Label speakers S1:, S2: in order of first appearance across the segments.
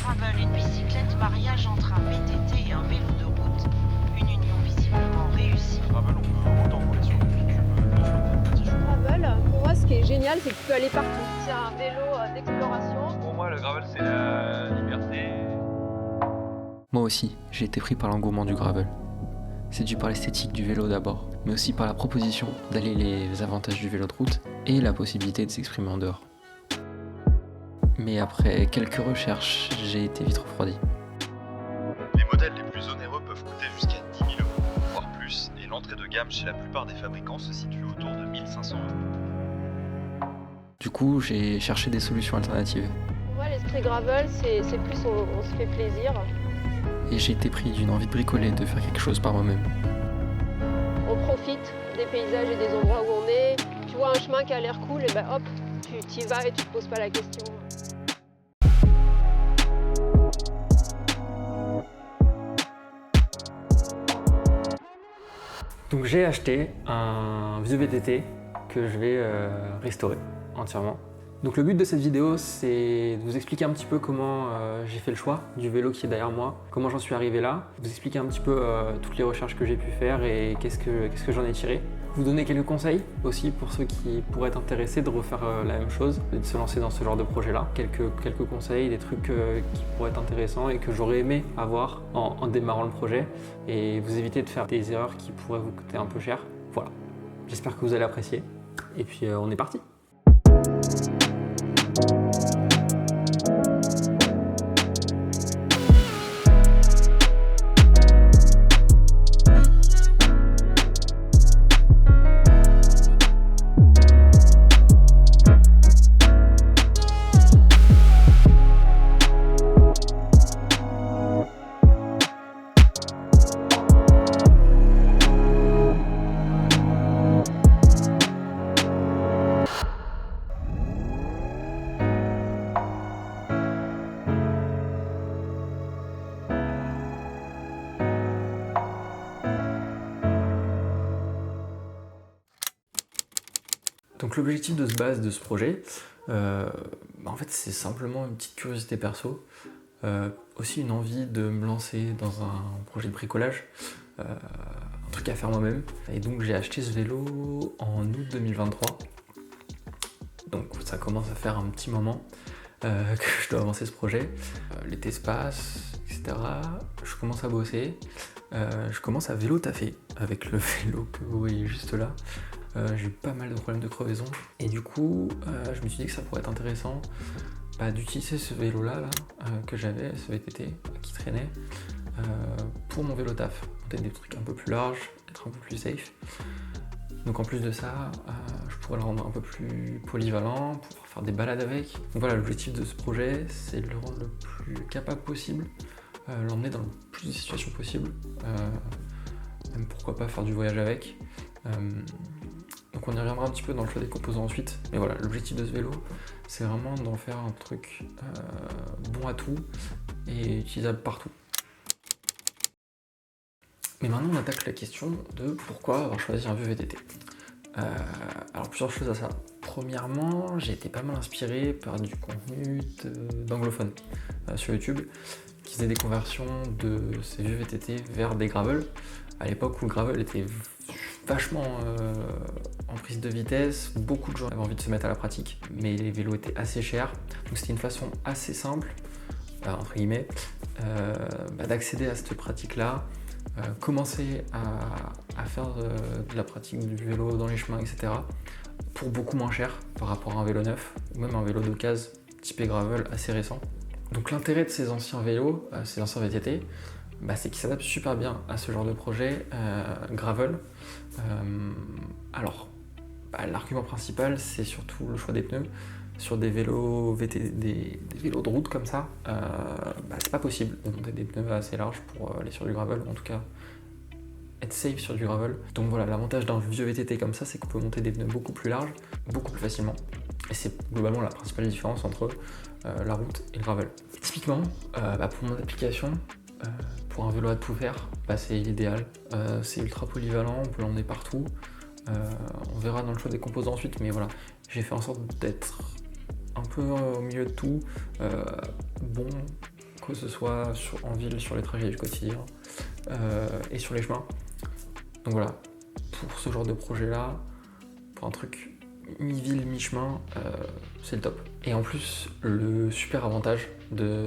S1: Gravel, une bicyclette, mariage entre un VTT et un vélo de route. Une union visiblement réussie.
S2: Gravel, on peut autant rouler sur des bitumes que sur des petits chemins.
S3: Gravel, pour moi, ce qui est génial, c'est que tu peux aller partout. C'est un vélo d'exploration.
S2: Pour moi, le gravel, c'est la liberté.
S4: Moi aussi, j'ai été pris par l'engouement du gravel. Séduit par l'esthétique du vélo d'abord, mais aussi par la proposition d'allier les avantages du vélo de route et la possibilité de s'exprimer en dehors. Mais après quelques recherches, j'ai été vite refroidi.
S5: Les modèles les plus onéreux peuvent coûter jusqu'à 10 000 euros, voire plus, et l'entrée de gamme chez la plupart des fabricants se situe autour de 1 500 euros.
S4: Du coup, j'ai cherché des solutions alternatives.
S3: Pour moi, l'esprit gravel, c'est plus on se fait plaisir.
S4: Et j'ai été pris d'une envie de bricoler, de faire quelque chose par moi-même.
S3: On profite des paysages et des endroits où on est. Tu vois un chemin qui a l'air cool, et ben hop, tu y vas et tu te poses pas la question.
S6: Donc j'ai acheté un vieux VTT que je vais restaurer entièrement. Donc le but de cette vidéo, c'est de vous expliquer un petit peu comment j'ai fait le choix du vélo qui est derrière moi, comment j'en suis arrivé là, vous expliquer un petit peu toutes les recherches que j'ai pu faire et qu'est-ce que j'en ai tiré. Vous donner quelques conseils aussi pour ceux qui pourraient être intéressés de refaire la même chose et de se lancer dans ce genre de projet-là. Quelques conseils, des trucs qui pourraient être intéressants et que j'aurais aimé avoir en démarrant le projet et vous éviter de faire des erreurs qui pourraient vous coûter un peu cher. Voilà, j'espère que vous allez apprécier et puis on est parti. Donc l'objectif de base de ce projet, en fait c'est simplement une petite curiosité perso, aussi une envie de me lancer dans un projet de bricolage, un truc à faire moi-même. Et donc j'ai acheté ce vélo en août 2023, donc ça commence à faire un petit moment que je dois avancer ce projet. L'été se passe, etc. Je commence à bosser, je commence à vélo taffer avec le vélo que vous voyez juste là. J'ai eu pas mal de problèmes de crevaison et du coup je me suis dit que ça pourrait être intéressant d'utiliser ce vélo là que j'avais, ce VTT qui traînait pour mon vélo taf, monter des trucs un peu plus larges, être un peu plus safe. Donc en plus de ça, je pourrais le rendre un peu plus polyvalent, pouvoir faire des balades avec. Donc voilà, l'objectif de ce projet, c'est de le rendre le plus capable possible, l'emmener dans le plus de situations possibles, même pourquoi pas faire du voyage avec. Donc on y reviendra un petit peu dans le choix des composants ensuite, mais voilà, l'objectif de ce vélo, c'est vraiment d'en faire un truc bon à tout et utilisable partout. Mais maintenant on attaque la question de pourquoi avoir choisi un vieux VTT. Alors plusieurs choses à ça. Premièrement, j'ai été pas mal inspiré par du contenu d'anglophones sur YouTube qui faisaient des conversions de ces vieux VTT vers des gravel, à l'époque où le gravel était vachement en prise de vitesse, beaucoup de gens avaient envie de se mettre à la pratique, mais les vélos étaient assez chers, donc c'était une façon assez simple, entre guillemets, d'accéder à cette pratique-là, commencer à faire de la pratique du vélo dans les chemins, etc., pour beaucoup moins cher par rapport à un vélo neuf, ou même un vélo d'occasion typé gravel assez récent. Donc l'intérêt de ces anciens vélos, ces anciens VTT, c'est qu'ils s'adaptent super bien à ce genre de projet gravel. L'argument principal, c'est surtout le choix des pneus. Sur des vélos des vélos de route comme ça, c'est pas possible de monter des pneus assez larges pour aller sur du gravel, en tout cas être safe sur du gravel. Donc voilà, l'avantage d'un vieux VTT comme ça, c'est qu'on peut monter des pneus beaucoup plus larges, beaucoup plus facilement. Et c'est globalement la principale différence entre la route et le gravel. Typiquement, pour mon application, pour un vélo à tout faire, c'est l'idéal. C'est ultra polyvalent, on peut l'emmener partout. On verra dans le choix des composants ensuite, mais voilà, j'ai fait en sorte d'être un peu au milieu de tout, bon, que ce soit en ville, sur les trajets du quotidien et sur les chemins. Donc voilà, pour ce genre de projet-là, pour un truc mi-ville, mi-chemin, c'est le top. Et en plus, le super avantage de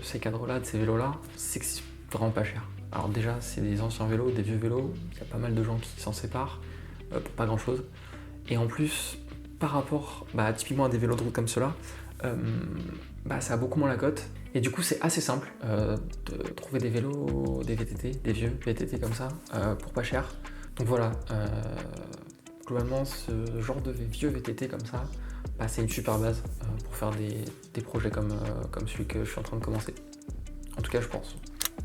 S6: ces cadres-là, de ces vélos-là, c'est que c'est vraiment pas cher. Alors déjà, c'est des anciens vélos, des vieux vélos, il y a pas mal de gens qui s'en séparent pour pas grand-chose. Et en plus, par rapport typiquement à des vélos de route comme ceux-là, ça a beaucoup moins la cote. Et du coup, c'est assez simple de trouver des vélos, des VTT, des vieux VTT comme ça, pour pas cher. Donc voilà, globalement, ce genre de vieux VTT comme ça, c'est une super base pour faire des projets comme celui que je suis en train de commencer. En tout cas, je pense.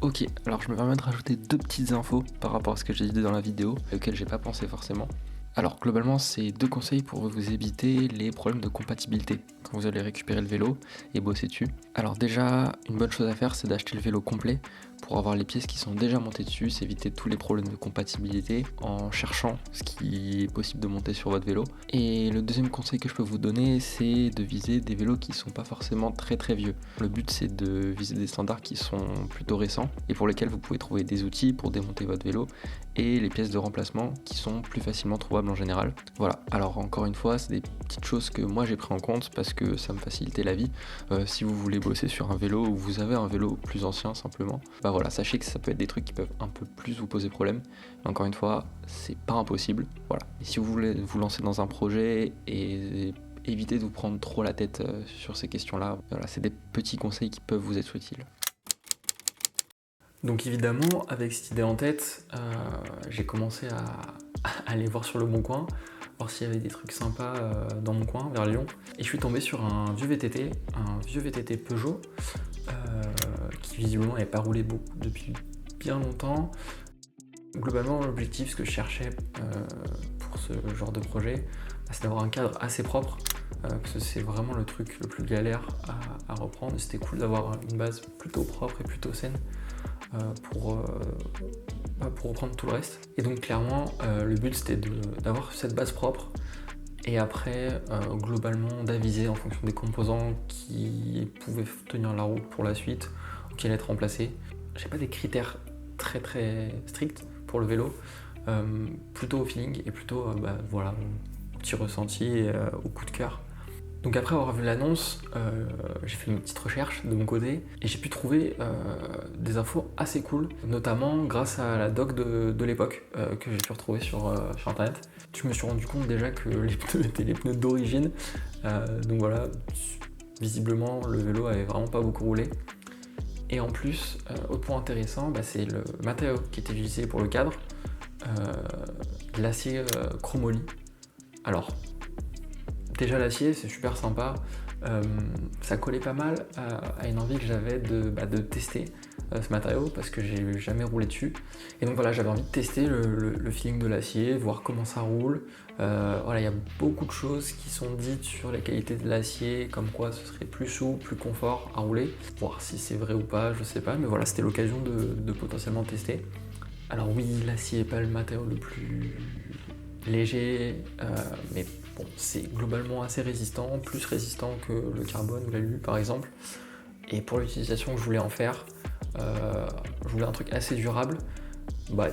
S4: Ok, alors je me permets de rajouter 2 petites infos par rapport à ce que j'ai dit dans la vidéo, auxquelles j'ai pas pensé forcément. Alors globalement, c'est 2 conseils pour vous éviter les problèmes de compatibilité quand vous allez récupérer le vélo et bosser dessus. Alors déjà, une bonne chose à faire, c'est d'acheter le vélo complet pour avoir les pièces qui sont déjà montées dessus, s'éviter tous les problèmes de compatibilité en cherchant ce qui est possible de monter sur votre vélo. Et le deuxième conseil que je peux vous donner, c'est de viser des vélos qui sont pas forcément très très vieux. Le but, c'est de viser des standards qui sont plutôt récents et pour lesquels vous pouvez trouver des outils pour démonter votre vélo et les pièces de remplacement qui sont plus facilement trouvables en général. Voilà, alors encore une fois, c'est des petites choses que moi j'ai pris en compte parce que ça me facilitait la vie. Si vous voulez bosser sur un vélo ou vous avez un vélo plus ancien simplement, voilà, sachez que ça peut être des trucs qui peuvent un peu plus vous poser problème. Mais encore une fois, c'est pas impossible. Voilà. Et si vous voulez vous lancer dans un projet et éviter de vous prendre trop la tête sur ces questions-là, voilà, c'est des petits conseils qui peuvent vous être utiles.
S6: Donc évidemment, avec cette idée en tête, j'ai commencé à aller voir sur le Bon Coin, voir s'il y avait des trucs sympas dans mon coin, vers Lyon. Et je suis tombé sur un vieux VTT Peugeot, qui visiblement n'avait pas roulé beaucoup depuis bien longtemps. Globalement, l'objectif, ce que je cherchais pour ce genre de projet, c'est d'avoir un cadre assez propre, parce que c'est vraiment le truc le plus galère à reprendre. C'était cool d'avoir une base plutôt propre et plutôt saine pour reprendre tout le reste. Et donc clairement, le but c'était d'avoir cette base propre et après, globalement, d'aviser en fonction des composants qui pouvaient tenir la route pour la suite ou qui allaient être remplacés. J'ai pas des critères très très stricts pour le vélo, plutôt au feeling et plutôt au petit ressenti et au coup de cœur. Donc après avoir vu l'annonce, j'ai fait une petite recherche de mon côté et j'ai pu trouver des infos assez cool, notamment grâce à la doc de l'époque que j'ai pu retrouver sur internet. Je me suis rendu compte déjà que les pneus étaient les pneus d'origine, donc voilà, visiblement le vélo avait vraiment pas beaucoup roulé. Et en plus, autre point intéressant, c'est le matériau qui était utilisé pour le cadre, l'acier chromoly. Alors, déjà l'acier, c'est super sympa, ça collait pas mal à une envie que j'avais de tester ce matériau parce que j'ai jamais roulé dessus. Et donc voilà, j'avais envie de tester le feeling de l'acier, voir comment ça roule. Voilà, il y a beaucoup de choses qui sont dites sur les qualités de l'acier, comme quoi ce serait plus souple, plus confort à rouler. Voir si c'est vrai ou pas, je sais pas, mais voilà, c'était l'occasion de potentiellement tester. Alors oui, l'acier n'est pas le matériau le plus léger, mais bon, c'est globalement assez résistant, plus résistant que le carbone ou l'alu par exemple. Et pour l'utilisation que je voulais en faire, je voulais un truc assez durable.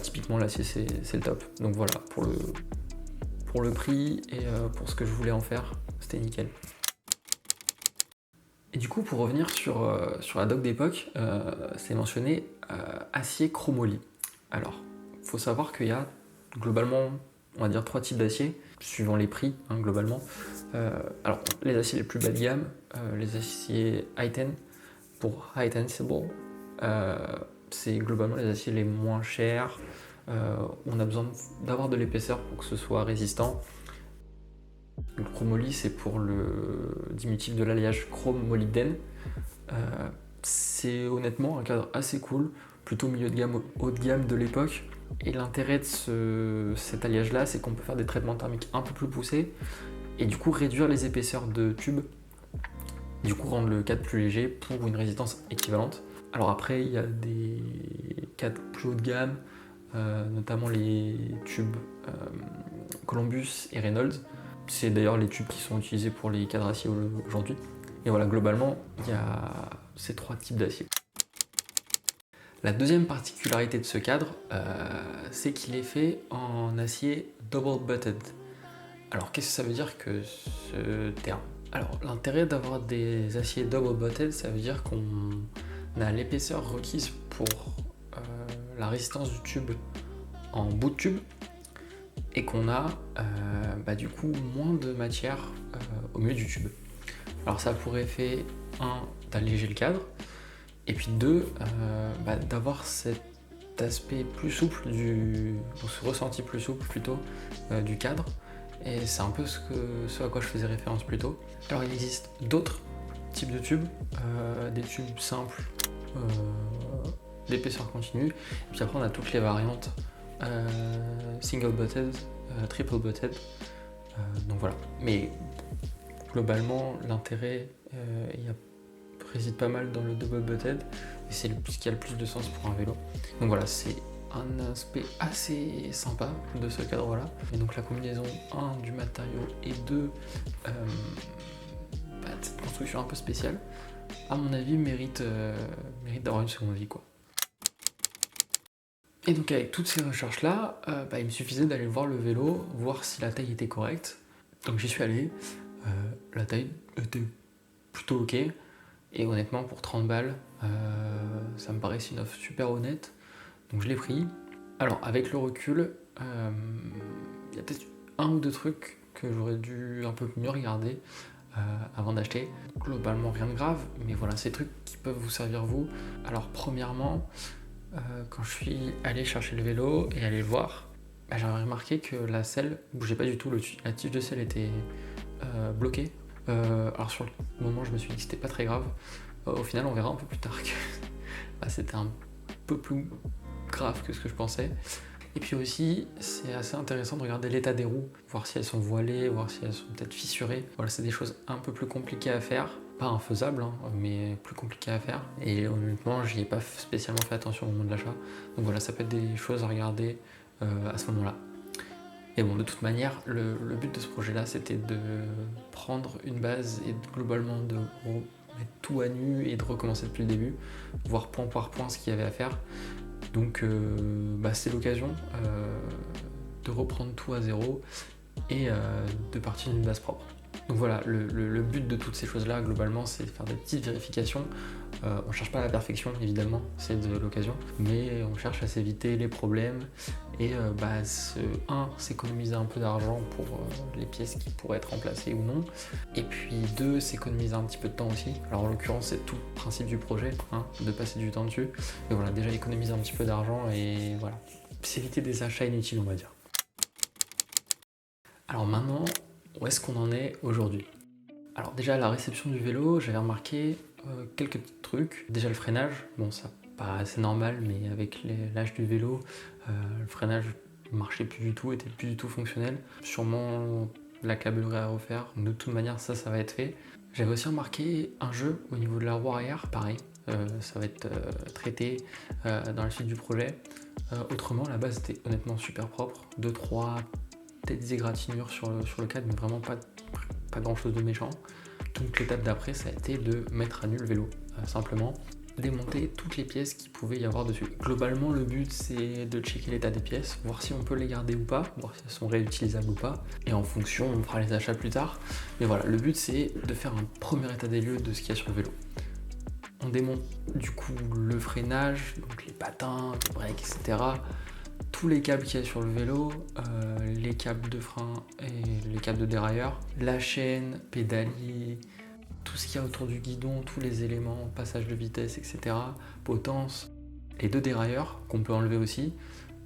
S6: Typiquement l'acier c'est le top. Donc voilà, pour le prix et pour ce que je voulais en faire, c'était nickel. Et du coup, pour revenir sur la doc d'époque, c'est mentionné acier chromoly. Alors, faut savoir qu'il y a globalement, on va dire 3 types d'acier, suivant les prix, globalement. Alors, les aciers les plus bas de gamme, les aciers high-ten, pour high-tensible, c'est globalement les aciers les moins chers, où on a besoin d'avoir de l'épaisseur pour que ce soit résistant. Le chromoly, c'est pour le diminutif de l'alliage chrome-molybdène. C'est honnêtement un cadre assez cool, plutôt milieu de gamme, haut de gamme de l'époque. Et l'intérêt de cet alliage-là, c'est qu'on peut faire des traitements thermiques un peu plus poussés et du coup réduire les épaisseurs de tubes, du coup rendre le cadre plus léger pour une résistance équivalente. Alors après, il y a des cadres plus haut de gamme, notamment les tubes Columbus et Reynolds. C'est d'ailleurs les tubes qui sont utilisés pour les cadres acier aujourd'hui. Et voilà, globalement, il y a ces 3 types d'acier. La deuxième particularité de ce cadre, c'est qu'il est fait en acier double butted. Alors qu'est-ce que ça veut dire que ce terme? Alors l'intérêt d'avoir des aciers double butted, ça veut dire qu'on a l'épaisseur requise pour la résistance du tube en bout de tube et qu'on a du coup moins de matière au milieu du tube. Alors ça a pour effet, 1, d'alléger le cadre, et puis 2, d'avoir cet aspect plus souple, ce ressenti plus souple plutôt du cadre, et c'est un peu ce à quoi je faisais référence plus tôt. Alors il existe d'autres types de tubes, des tubes simples, d'épaisseur continue, et puis après on a toutes les variantes single butted, triple butted, donc voilà. Mais globalement l'intérêt réside pas mal dans le double butted, et c'est ce qui a le plus de sens pour un vélo. Donc voilà, c'est un aspect assez sympa de ce cadre là, et donc la combinaison 1 du matériau et 2 de cette construction un peu spéciale, à mon avis mérite d'avoir une seconde vie quoi. Et donc avec toutes ces recherches là, il me suffisait d'aller voir le vélo, voir si la taille était correcte. Donc j'y suis allé, la taille était plutôt ok, et honnêtement pour 30 balles, ça me paraissait une offre super honnête, donc je l'ai pris. Alors avec le recul, il y a peut-être 1 ou 2 trucs que j'aurais dû un peu mieux regarder avant d'acheter. Globalement rien de grave, mais voilà, ces trucs qui peuvent vous servir vous. Alors premièrement, quand je suis allé chercher le vélo et aller le voir, j'avais remarqué que la selle bougeait pas du tout, la tige de selle était bloquée. Alors sur le moment je me suis dit que c'était pas très grave, au final on verra un peu plus tard que c'était un peu plus grave que ce que je pensais. Et puis aussi c'est assez intéressant de regarder l'état des roues, voir si elles sont voilées, voir si elles sont peut-être fissurées. Voilà, c'est des choses un peu plus compliquées à faire, pas infaisables mais plus compliquées à faire, et honnêtement j'y ai pas spécialement fait attention au moment de l'achat, donc voilà, ça peut être des choses à regarder à ce moment là. Et bon, de toute manière, le but de ce projet-là, c'était de prendre une base et globalement de mettre tout à nu et de recommencer depuis le début, voir point par point ce qu'il y avait à faire. Donc c'est l'occasion de reprendre tout à zéro et de partir d'une base propre. Donc voilà, le but de toutes ces choses-là, globalement, c'est de faire des petites vérifications. On cherche pas la perfection, évidemment, c'est de l'occasion, mais on cherche à s'éviter les problèmes et s'économiser un peu d'argent pour les pièces qui pourraient être remplacées ou non. Et puis 2, s'économiser un petit peu de temps aussi. Alors en l'occurrence, c'est tout le principe du projet, de passer du temps dessus. Mais voilà, déjà économiser un petit peu d'argent et voilà, s'éviter des achats inutiles, on va dire. Alors maintenant, où est-ce qu'on en est aujourd'hui? Alors déjà, à la réception du vélo, j'avais remarqué quelques petits trucs. Déjà le freinage, bon ça paraît assez normal, mais avec l'âge du vélo, le freinage marchait plus du tout, était plus du tout fonctionnel. Sûrement la câblerie à refaire, de toute manière ça va être fait. J'avais aussi remarqué un jeu au niveau de la roue arrière, pareil, ça va être traité dans la suite du projet. Autrement, la base était honnêtement super propre, 2-3 des égratignures sur le cadre, mais vraiment pas grand chose de méchant. Donc l'étape d'après, ça a été de mettre à nu le vélo, simplement démonter toutes les pièces qu'il pouvait y avoir dessus. Globalement, le but c'est de checker l'état des pièces, voir si on peut les garder ou pas, voir si elles sont réutilisables ou pas, et en fonction on fera les achats plus tard. Mais voilà, le but c'est de faire un premier état des lieux de ce qu'il y a sur le vélo. On démonte du coup le freinage, donc les patins, les breaks, etc. Tous les câbles qu'il y a sur le vélo, les câbles de frein et les câbles de dérailleur, la chaîne, pédalier, tout ce qu'il y a autour du guidon, tous les éléments, passage de vitesse, etc., potence, les 2 dérailleurs qu'on peut enlever aussi,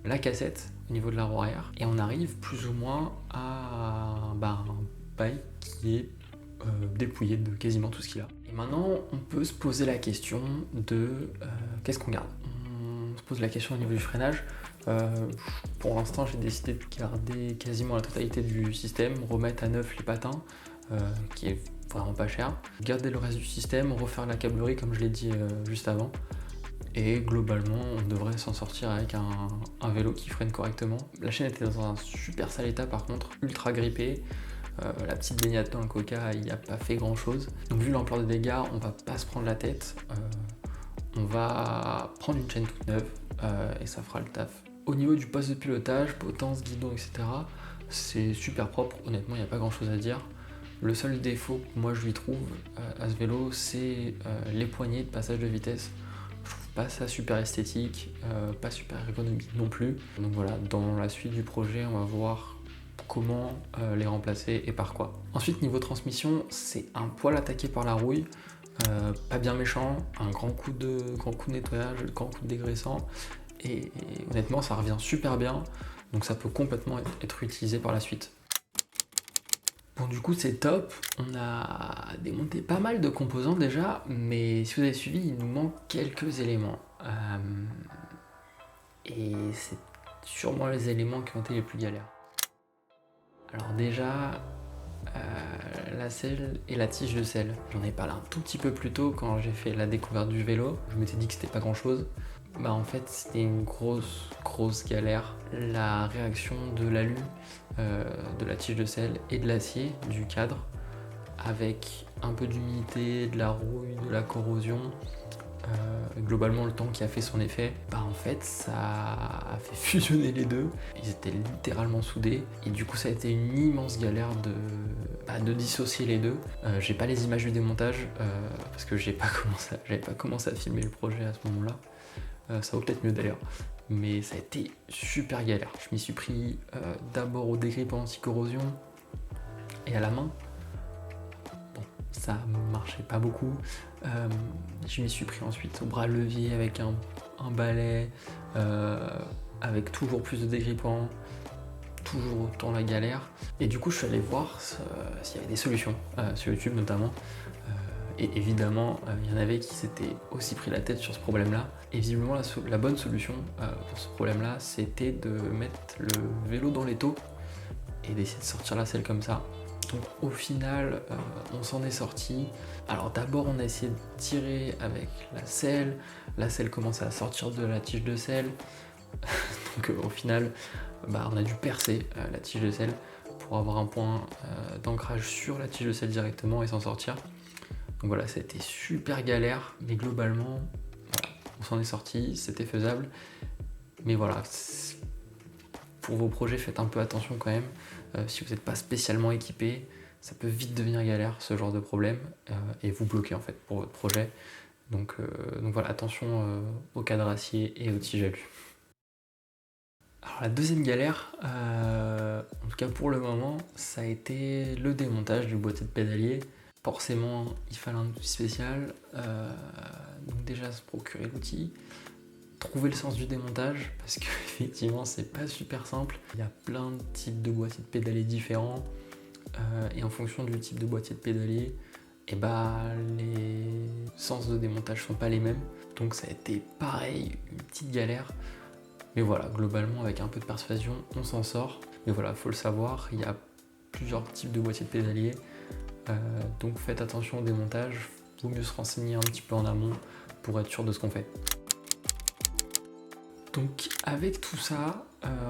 S6: la cassette au niveau de la roue arrière, et on arrive plus ou moins à un bike qui est dépouillé de quasiment tout ce qu'il a. Et maintenant, on peut se poser la question de qu'est-ce qu'on garde. On se pose la question au niveau du freinage. Pour l'instant, j'ai décidé de garder quasiment la totalité du système, remettre à neuf les patins, qui est vraiment pas cher, garder le reste du système, refaire la câblerie comme je l'ai dit juste avant, et globalement on devrait s'en sortir avec un vélo qui freine correctement. La chaîne était dans un super sale état par contre, ultra grippée, La petite baignade dans le coca, il n'y a pas fait grand chose. Donc vu l'ampleur des dégâts, on va pas se prendre la tête. On va prendre une chaîne toute neuve et ça fera le taf. Au niveau du poste de pilotage, potence, guidon, etc., c'est super propre. Honnêtement, il n'y a pas grand chose à dire. Le seul défaut que moi je lui trouve à ce vélo, c'est les poignées de passage de vitesse. Je trouve pas ça super esthétique, pas super ergonomique non plus. Donc voilà, dans la suite du projet, on va voir comment les remplacer et par quoi. Ensuite, niveau transmission, c'est un poil attaqué par la rouille. Pas bien méchant, un grand coup de nettoyage, grand coup de dégraissant, et honnêtement ça revient super bien, donc ça peut complètement être utilisé par la suite. Bon, du coup c'est top, on a démonté pas mal de composants déjà, mais si vous avez suivi, il nous manque quelques éléments. Et c'est sûrement les éléments qui ont été les plus galères. Alors déjà, la selle et la tige de selle. J'en ai parlé un tout petit peu plus tôt quand j'ai fait la découverte du vélo. Je m'étais dit que c'était pas grand chose. Bah en fait c'était une grosse galère. La réaction de l'alu, de la tige de selle et de l'acier du cadre, avec un peu d'humidité, de la rouille, de la corrosion, globalement le temps qui a fait son effet, bah en fait ça a fait fusionner les deux, ils étaient littéralement soudés et du coup ça a été une immense galère de dissocier les deux. J'ai pas les images du démontage parce que j'avais pas commencé à filmer le projet à ce moment-là, ça vaut peut-être mieux d'ailleurs, mais ça a été super galère. Je m'y suis pris d'abord au dégrippant anti-corrosion et à la main. Ça marchait pas beaucoup. Je m'y suis pris ensuite au bras levier avec un balai, avec toujours plus de dégrippant, toujours autant la galère. Et du coup je suis allé voir s'il y avait des solutions, sur YouTube notamment. Et évidemment il y en avait qui s'étaient aussi pris la tête sur ce problème-là. Et visiblement la bonne solution pour ce problème-là, c'était de mettre le vélo dans l'étau et d'essayer de sortir la selle comme ça. Donc au final, on s'en est sorti. Alors d'abord, on a essayé de tirer avec la selle commençait à sortir de la tige de selle. Donc au final, on a dû percer la tige de selle pour avoir un point d'ancrage sur la tige de selle directement et s'en sortir. Donc voilà, ça a été super galère, mais globalement, voilà, on s'en est sorti, c'était faisable. Mais voilà, pour vos projets, faites un peu attention quand même. Si vous n'êtes pas spécialement équipé, ça peut vite devenir galère ce genre de problème et vous bloquer en fait pour votre projet. Donc voilà, attention au cadre acier et aux tiges alu. Alors la deuxième galère, en tout cas pour le moment, ça a été le démontage du boîtier de pédalier. Forcément, il fallait un outil spécial, donc déjà se procurer l'outil, trouver le sens du démontage, parce que effectivement c'est pas super simple. Il y a plein de types de boîtiers de pédalier différents, et en fonction du type de boîtier de pédalier, les sens de démontage sont pas les mêmes. Donc ça a été pareil, une petite galère. Mais voilà, globalement avec un peu de persuasion, on s'en sort. Mais voilà, faut le savoir, il y a plusieurs types de boîtiers de pédalier. Donc faites attention au démontage, vaut mieux se renseigner un petit peu en amont pour être sûr de ce qu'on fait. Donc avec tout ça,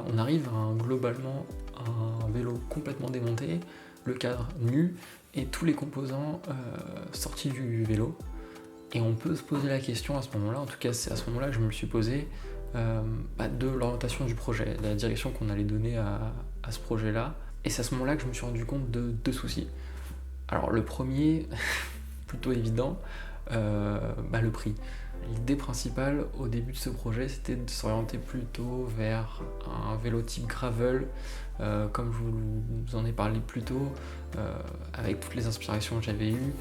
S6: on arrive globalement à un vélo complètement démonté, le cadre nu et tous les composants sortis du vélo. Et on peut se poser la question à ce moment-là, en tout cas c'est à ce moment-là que je me le suis posé, de l'orientation du projet, de la direction qu'on allait donner à ce projet-là. Et c'est à ce moment-là que je me suis rendu compte de deux soucis. Alors le premier, plutôt évident, le prix. L'idée principale au début de ce projet, c'était de s'orienter plutôt vers un vélo type gravel, comme je vous en ai parlé plus tôt, avec toutes les inspirations que j'avais eues.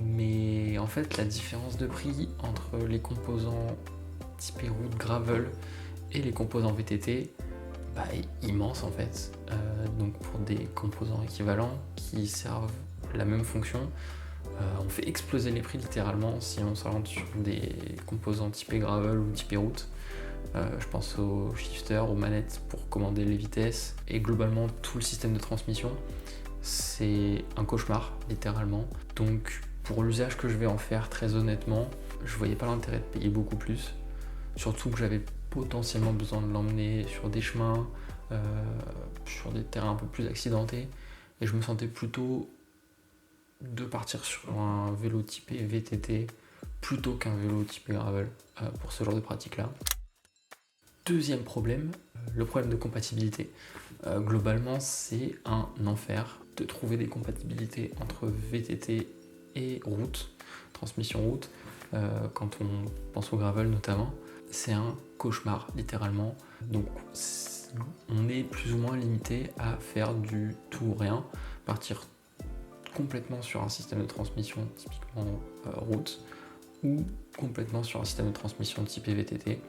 S6: Mais en fait, la différence de prix entre les composants type route gravel et les composants VTT est immense en fait. Donc pour des composants équivalents qui servent la même fonction, on fait exploser les prix littéralement si on s'oriente sur des composants typés gravel ou typés route. Je pense aux shifters, aux manettes pour commander les vitesses et globalement tout le système de transmission. C'est un cauchemar littéralement. Donc pour l'usage que je vais en faire, très honnêtement, je voyais pas l'intérêt de payer beaucoup plus. Surtout que j'avais potentiellement besoin de l'emmener sur des chemins, sur des terrains un peu plus accidentés. et je me sentais plutôt de partir sur un vélo typé VTT plutôt qu'un vélo typé gravel pour ce genre de pratique-là. Deuxième problème, le problème de compatibilité. Globalement, c'est un enfer de trouver des compatibilités entre VTT et route, transmission route, quand on pense au gravel notamment. C'est un cauchemar, littéralement. Donc, on est plus ou moins limité à faire du tout ou rien, partir complètement sur un système de transmission typiquement route, ou complètement sur un système de transmission typé VTT.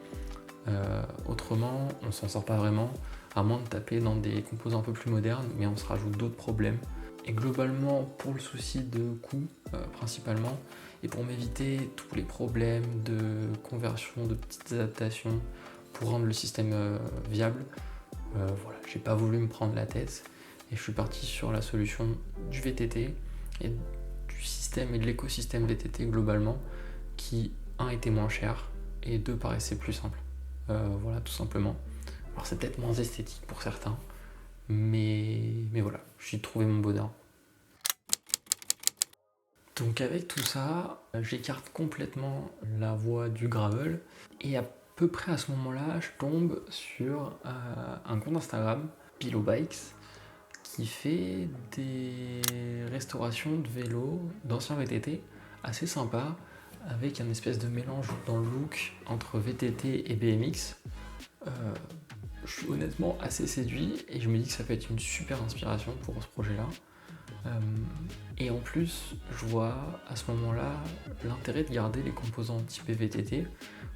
S6: Autrement, on s'en sort pas vraiment, à moins de taper dans des composants un peu plus modernes, mais on se rajoute d'autres problèmes. Et globalement, pour le souci de coût principalement, et pour m'éviter tous les problèmes de conversion, de petites adaptations, pour rendre le système viable, voilà, j'ai pas voulu me prendre la tête, et je suis parti sur la solution du VTT, et du système et de l'écosystème VTT globalement, qui, un, était moins cher, et deux, paraissait plus simple. Voilà, tout simplement. Alors c'est peut-être moins esthétique pour certains, mais voilà, j'ai trouvé mon bonheur. Donc avec tout ça, j'écarte complètement la voie du gravel, et à peu près à ce moment-là, je tombe sur un compte Instagram, Pillow Bikes, qui fait des restaurations de vélos, d'anciens VTT, assez sympas, avec un espèce de mélange dans le look entre VTT et BMX. Je suis honnêtement assez séduit et je me dis que ça peut être une super inspiration pour ce projet-là. Et en plus, je vois à ce moment-là l'intérêt de garder les composants typés VTT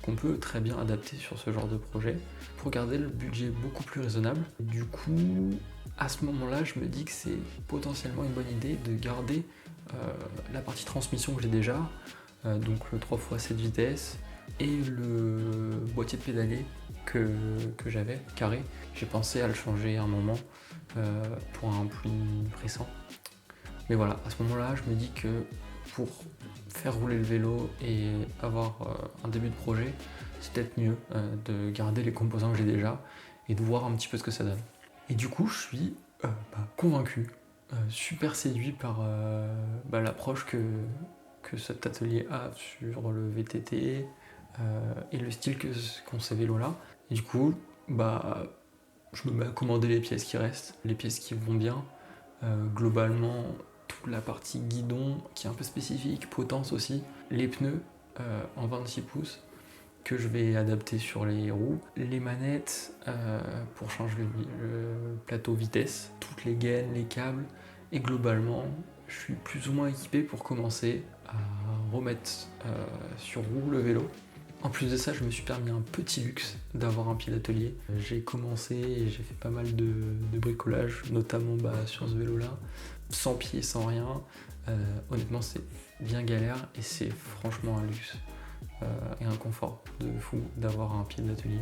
S6: qu'on peut très bien adapter sur ce genre de projet pour garder le budget beaucoup plus raisonnable. Du coup, à ce moment-là, je me dis que c'est potentiellement une bonne idée de garder la partie transmission que j'ai déjà, donc le 3x7 vitesses et le boîtier de pédalier que j'avais carré. J'ai pensé à le changer à un moment pour un plus récent. Mais voilà, à ce moment-là, je me dis que pour faire rouler le vélo et avoir un début de projet, c'est peut-être mieux de garder les composants que j'ai déjà et de voir un petit peu ce que ça donne. Et du coup, je suis convaincu, super séduit par l'approche que cet atelier a sur le VTT et le style qu'ont ces vélos-là. Et du coup, je me mets à commander les pièces qui restent, les pièces qui vont bien. Globalement, toute la partie guidon qui est un peu spécifique, potence aussi, les pneus en 26 pouces que je vais adapter sur les roues, les manettes pour changer le plateau vitesse, toutes les gaines, les câbles, et globalement, je suis plus ou moins équipé pour commencer à remettre sur roue le vélo. En plus de ça, je me suis permis un petit luxe d'avoir un pied d'atelier. J'ai commencé et j'ai fait pas mal de bricolage, notamment sur ce vélo-là, sans pied, sans rien. Honnêtement, c'est bien galère et c'est franchement un luxe et un confort de fou d'avoir un pied d'atelier.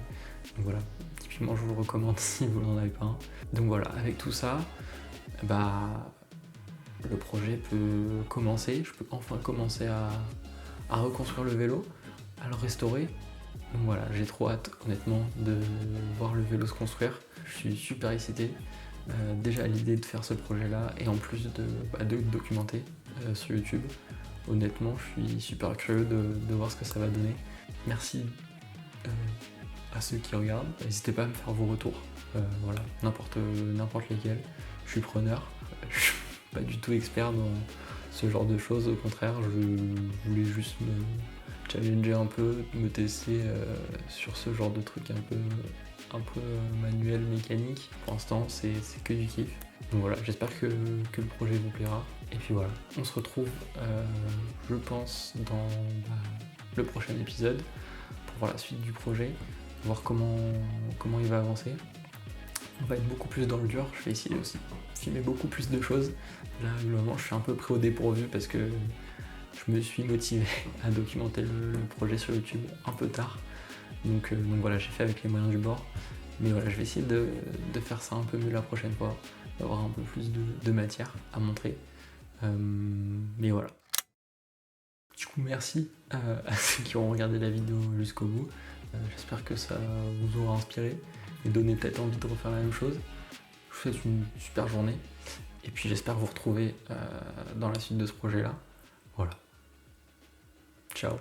S6: Donc voilà, typiquement, je vous le recommande si vous n'en avez pas un. Donc voilà, avec tout ça, le projet peut commencer. Je peux enfin commencer à reconstruire le vélo, à le restaurer. Donc voilà, j'ai trop hâte honnêtement de voir le vélo se construire. Je suis super excité déjà à l'idée de faire ce projet là et en plus de le documenter sur YouTube. Honnêtement, je suis super curieux de voir ce que ça va donner. Merci à ceux qui regardent. N'hésitez pas à me faire vos retours. Voilà, n'importe lesquels. Je suis preneur. Je suis pas du tout expert dans ce genre de choses. Au contraire, je voulais juste me challenger un peu, me tester sur ce genre de truc un peu manuel, mécanique. Pour l'instant, c'est que du kiff. Donc voilà, j'espère que le projet vous plaira. Et puis voilà, on se retrouve, je pense, dans le prochain épisode pour voir la suite du projet, voir comment il va avancer. On va être beaucoup plus dans le dur. Je vais essayer aussi de filmer beaucoup plus de choses. Là, globalement, je suis un peu pris au dépourvu parce que je me suis motivé à documenter le projet sur YouTube un peu tard. Donc voilà, j'ai fait avec les moyens du bord. Mais voilà, je vais essayer de faire ça un peu mieux la prochaine fois, d'avoir un peu plus de matière à montrer. Mais voilà. Du coup, merci à ceux qui ont regardé la vidéo jusqu'au bout. J'espère que ça vous aura inspiré et donné peut-être envie de refaire la même chose. Je vous souhaite une super journée Et puis j'espère vous retrouver dans la suite de ce projet-là. Voilà. Ciao.